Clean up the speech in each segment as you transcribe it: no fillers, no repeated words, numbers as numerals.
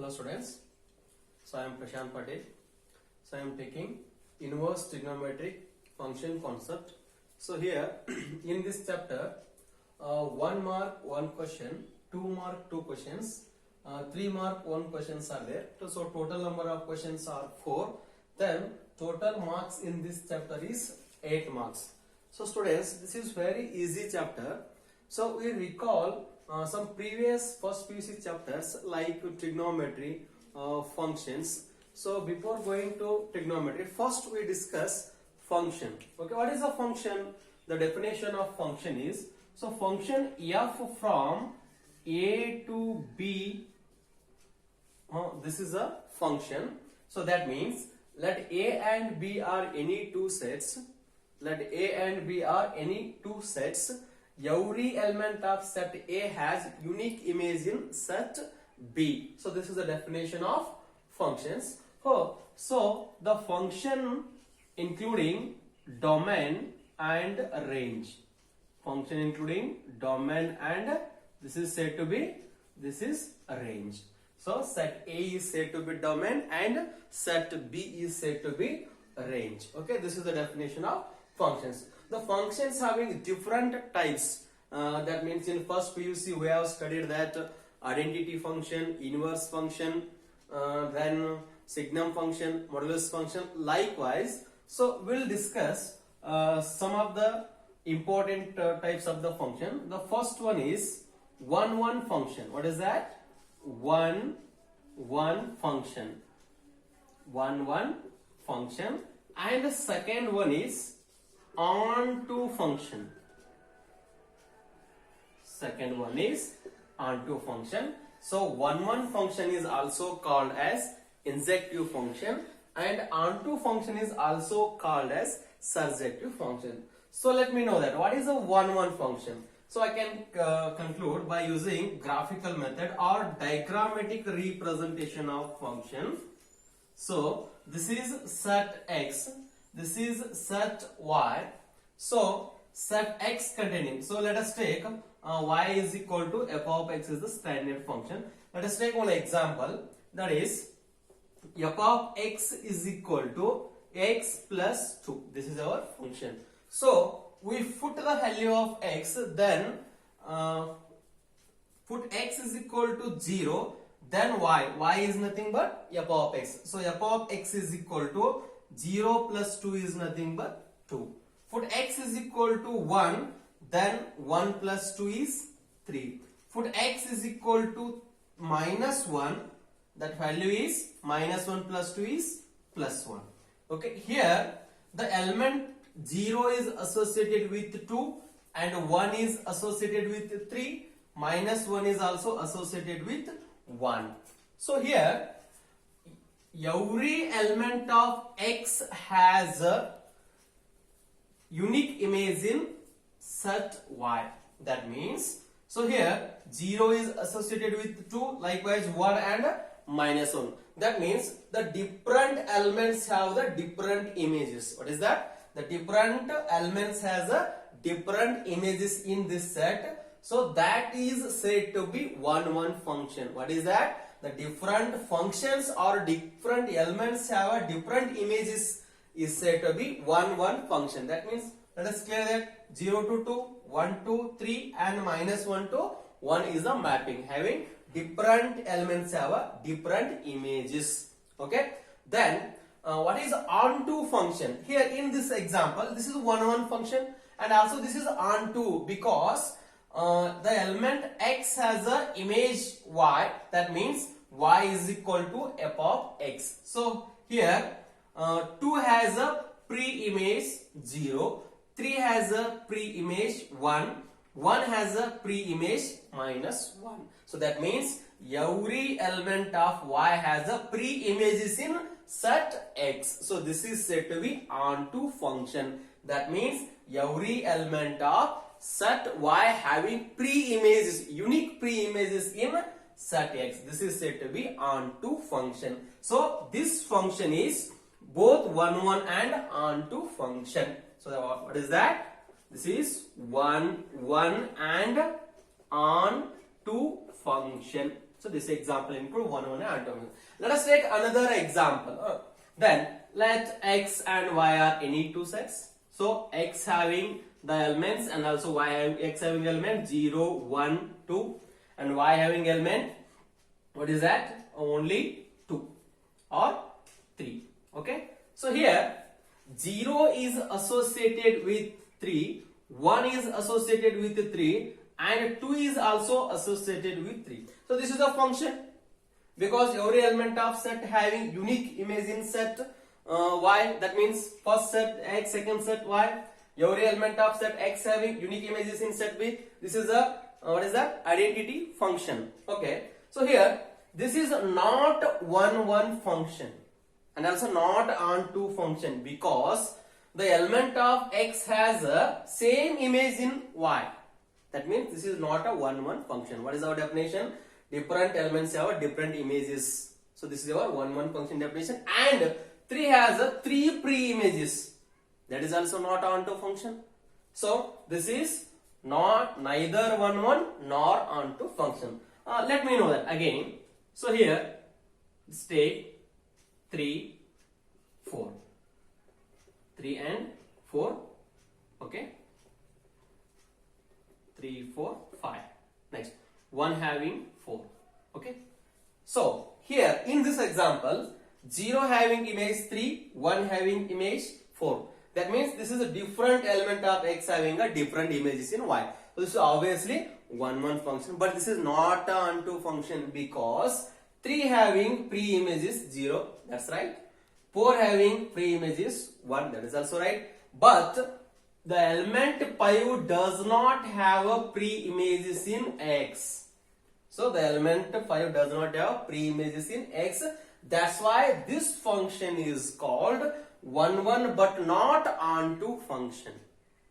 Hello students, so I am Prashant Patel. So I am taking inverse trigonometric function concept. So here in this chapter, 1 mark 1 question, 2 mark 2 questions, 3 mark 1 questions are there. So total number of questions are 4. Then total marks in this chapter is 8 marks. So students, this is very easy chapter. So we recall some previous first PUC chapters like trigonometry, functions. So before going to trigonometry, first we discuss function. Okay, what is a function? The definition of function is, so function f from a to b, this is a function. So that means let a and b are any two sets. Let a and b are any two sets. Every element of set A has unique image in set B. So this is the definition of functions. So the function including domain and range. Function including domain and this is said to be, this is a range. So set A is said to be domain and set B is said to be a range. Okay, this is the definition of functions. The functions having different types. That means in first PUC we have studied that identity function, inverse function, then signum function, modulus function. Likewise, so we'll discuss some of the important types of the function. The first one is 1-1 function. What is that? 1-1 function. 1-1 function. And the second one is onto function. Second one is onto function. So 1-1 function is also called as injective function and onto function is also called as surjective function. So let me know that what is a 1-1 function. So I can conclude by using graphical method or diagrammatic representation of function. So this is set x. This is set y. So set x containing. So let us take y is equal to f of x is the standard function. Let us take one example. That is f of x is equal to x plus 2. This is our function. So we put the value of x, then put x is equal to 0. Then y is nothing but f of x. So f of x is equal to 0 plus 2 is nothing but 2. Put x is equal to 1, then 1 plus 2 is 3. Put x is equal to minus 1, that value is minus 1 plus 2 is plus 1. Okay, here the element 0 is associated with 2 and 1 is associated with 3. Minus 1 is also associated with 1. So here every element of x has a unique image in set y. That means, so here 0 is associated with 2, likewise 1 and minus 1. That means the different elements have the different images. What is that? The different elements has a different images in this set. So that is said to be 1-1 function. What is that? The different functions or different elements have a different images is said to be 1-1 function. That means, let us clear that 0 to 2, 1 to 3 and minus 1 to 1 is a mapping having different elements have a different images. Okay. Then what is onto function? Here in this example, this is 1-1 function and also this is onto because the element x has a image y. That means y is equal to f of x. So here 2 has a pre-image 0, 3 has a pre-image 1, 1 has a pre-image minus 1. So that means every element of y has a pre-images in set x. So this is said to be onto function. That means every element of set y having pre-images, unique pre-images in set x. This is said to be onto function. So this function is both 1-1 and onto function. So what is that? This is 1-1 and onto function. So this example include 1, 1 and 2. Let us take another example. Then let x and y are any two sets. So x having the elements and also x having element 0, 1, 2 and y having element, what is that? Only 2 or 3. Okay. So here 0 is associated with 3, 1 is associated with 3 and 2 is also associated with 3. So this is a function because every element of set having unique image in set y, that means first set x, second set y. Every element of set x having unique images in set b. This is a what is that? Identity function. Okay. So here this is not 1, 1 function and also not onto function because the element of x has a same image in y. That means this is not a 1, 1 function. What is our definition? Different elements have different images. So this is our 1, 1 function definition. And 3 has a 3 pre-images. That is also not onto function. So this is not neither 1, 1 nor onto function. Let me know that again. So here stay 3, 4. 3 and 4. Okay. 3, 4, 5. Next. 1 having 4. Okay. So here in this example 0 having image 3, 1 having image 4. That means this is a different element of x having a different images in y. So this is obviously 1, 1 function, but this is not a onto function because 3 having pre-images 0. That's right. 4 having pre-images 1. That is also right. But the element 5 does not have a pre-images in x. So the element 5 does not have pre-images in x. That's why this function is called 1, 1 but not onto function.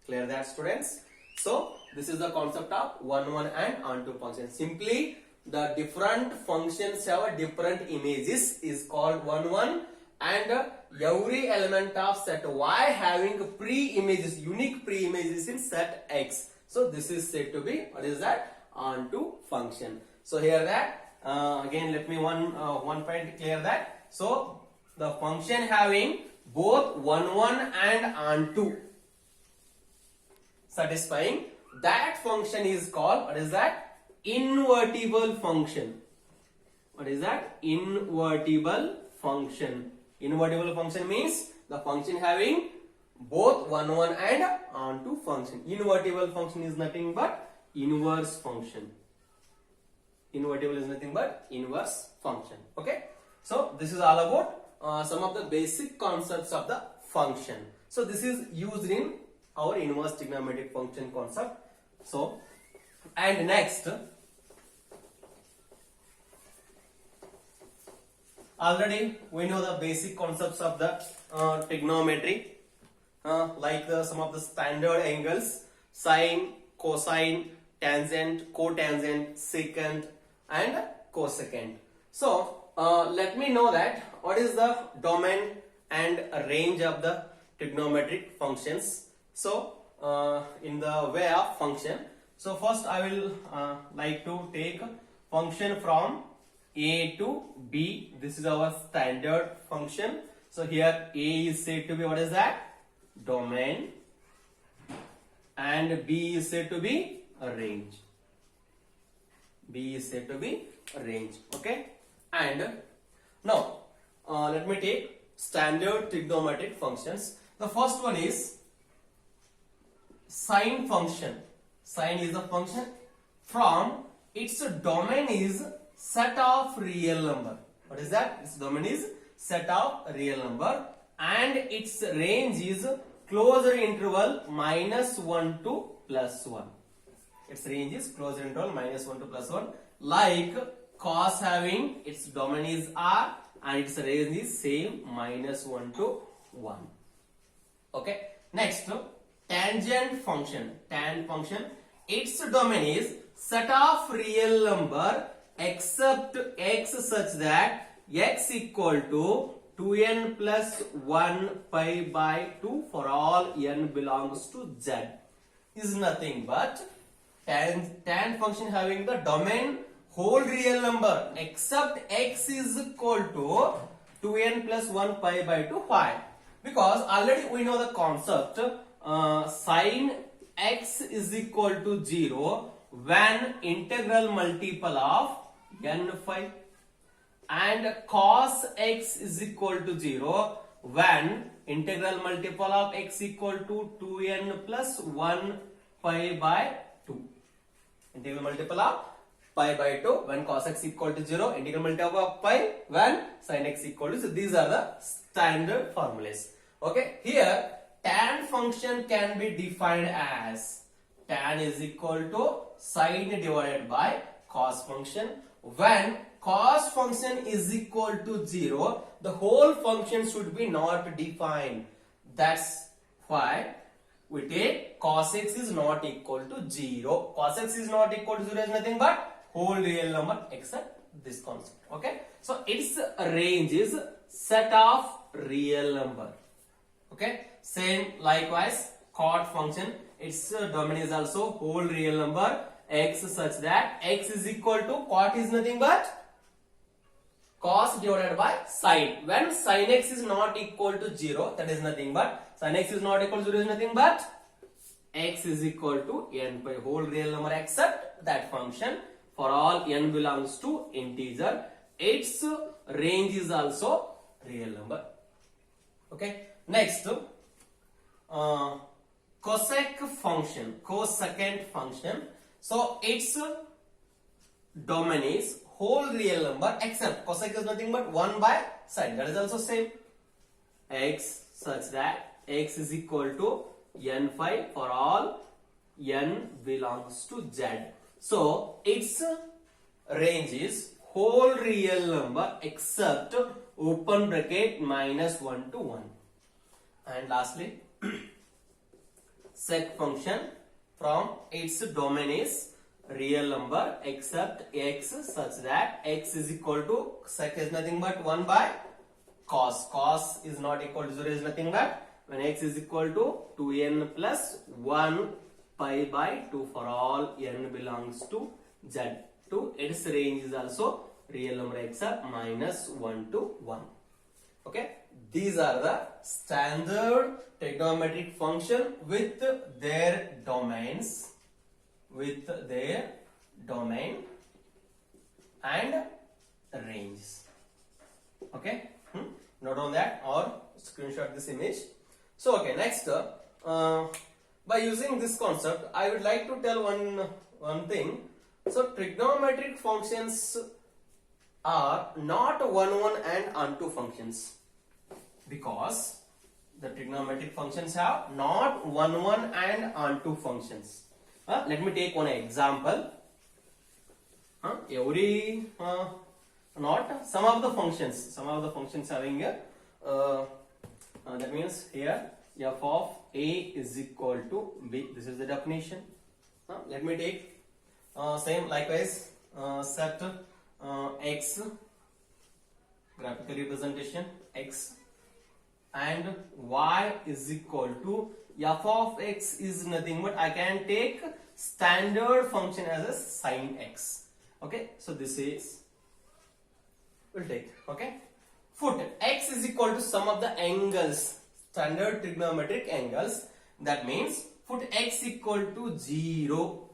Clear that, students? So this is the concept of 1, 1 and onto function. Simply the different functions have different images is called 1, 1 and every element of set y having pre-images, unique pre-images in set x. So this is said to be, what is that? Onto function. So here that again let me one point clear that. So the function having both 1, 1 and onto satisfying, that function is called, what is that? Invertible function. What is that? Invertible function. Invertible function means the function having both 1, 1 and onto function. Invertible function is nothing but inverse function. Invertible is nothing but inverse function. Okay. So this is all about some of the basic concepts of the function. So this is used in our inverse trigonometric function concept. So and next, already we know the basic concepts of the trigonometry, like some of the standard angles, sine, cosine, tangent, cotangent, secant and cosecant. So let me know that what is the domain and range of the trigonometric functions. So in the way of function, so first I will like to take function from a to b. This is our standard function. So here a is said to be, what is that? Domain, and b is said to be a range. B is said to be a range. Okay. And now let me take standard trigonometric functions. The first one is sine function. Sine is a function from its domain is set of real number. What is that? Its domain is set of real number and its range is closed interval -1 to +1. Its range is closed interval -1 to +1. Like cos having its domain is r and its range is same -1 to 1. Okay. Next, tangent function. Tan function. Its domain is set of real number except x such that x equal to 2n plus 1 pi by 2 for all n belongs to z is nothing but tan function having the domain whole real number except x is equal to 2n plus 1 pi by 2 phi. Because already we know the concept, sin x is equal to 0 when integral multiple of n phi, and cos x is equal to 0 when integral multiple of x equal to 2n plus 1 pi by 2. Integral multiple of pi by 2 when cos x equal to 0, integral multiple of pi when sin x equal to 0. These are the standard formulas. Okay, here tan function can be defined as tan is equal to sin divided by cos function. When cos function is equal to 0, the whole function should be not defined. That's why we take cos x is not equal to 0. Cos x is not equal to 0 is nothing but whole real number except this concept. Okay, so its range is set of real number. Okay, same likewise cot function, its domain is also whole real number x such that x is equal to cot is nothing but cos divided by sin. When sin x is not equal to 0, that is nothing but sin x is not equal to 0 is nothing but x is equal to n by whole real number except that function. For all n belongs to integer, its range is also real number. Okay, next cosec function, cosecant function. So its domain is whole real number except cosec is nothing but 1 by sin. That is also same. X such that x is equal to n phi for all n belongs to z. So its range is whole real number except open bracket minus 1 to 1. And lastly sec function, from its domain is real number except x such that x is equal to sec is nothing but 1 by cos. Cos is not equal to 0 is nothing but when x is equal to 2n plus 1 pi by 2 for all n belongs to z. To its range is also real number except minus 1 to 1. Okay, these are the standard trigonometric function with their domains, and ranges. Okay, note on that or screenshot this image. So okay, next by using this concept I would like to tell one thing. So trigonometric functions are not one and onto functions, because the trigonometric functions have not one and onto functions. Let me take one example. Every not some of the functions having a that means here f of a is equal to b. This is the definition. Let me take same likewise set x, graphical representation x, and y is equal to f of x is nothing but I can take standard function as a sin x. Okay, so this is we'll take. Okay, foot x is equal to sum of the angles, standard trigonometric angles. That means foot x equal to 0,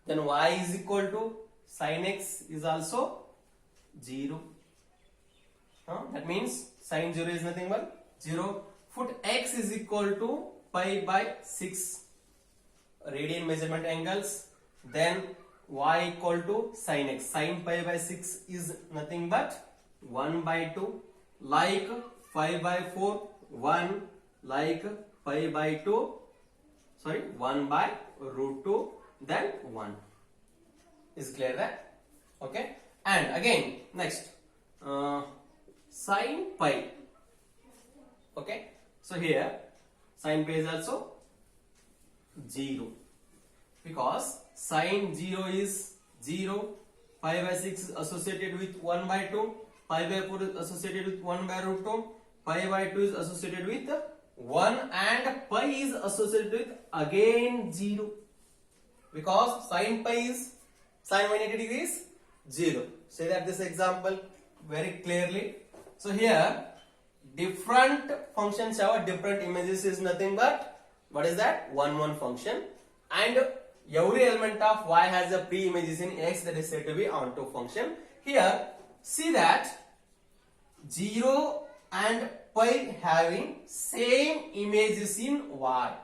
then y is equal to sin x is also 0. That means sin 0 is nothing but 0. Foot x is equal to pi by 6 radian measurement angles. Then y equal to sin x. Sin pi by 6 is nothing but 1 by 2. Like 5 by 4, 1. Like pi by 2, sorry, 1 by root 2, then 1. Is clear that? Okay. And again, next, sin pi. Okay. So here, sin pi is also 0. Because sin 0 is 0, pi by 6 is associated with 1 by 2, pi by 4 is associated with 1 by root 2, pi by 2 is associated with 1, and pi is associated with again 0. Because sin pi is sin 180 degrees, 0. Say that this example very clearly. So here different functions have different images is nothing but what is that? 1 1 function, and every element of y has a pre-images in x, that is said to be onto function. Here see that 0 and pi having same images in y.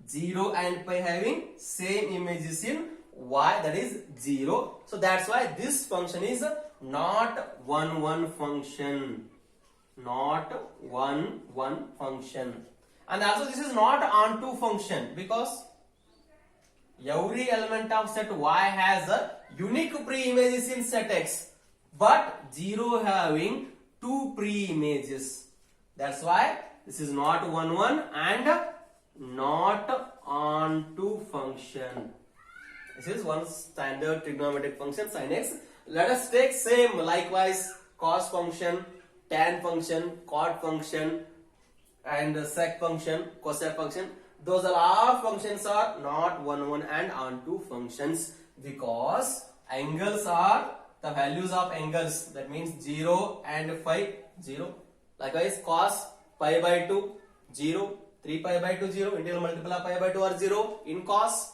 0 and pi having same images in y, that is 0. So that's why this function is not 1 1 function. Not 1 1 function. And also this is not onto function, because every element of set y has a unique pre-images in set x, but 0 having 2 pre-images. That's why this is not 1 1 and not onto function. This is one standard trigonometric function sin x. Let us take same likewise cos function, tan function, cot function, and sec function, cosec function. Those are all functions are not 1 1 and onto functions, because angles are the values of angles, that means 0 and pi 0. Likewise cos pi by 2 0, 3 pi by 2 0, integral multiple of pi by 2 are 0 in cos,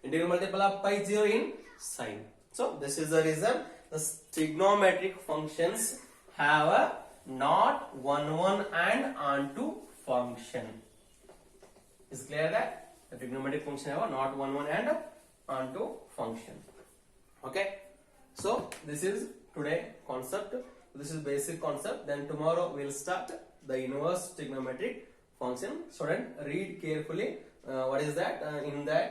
integral multiple of pi 0 in sin. So this is the reason the trigonometric functions have a not 1 1 and onto function. Is clear that the trigonometric function have a not 1 1 and onto function. Okay, so this is today concept. This is basic concept. Then tomorrow we'll start the inverse trigonometric function. Student, read carefully what is that in that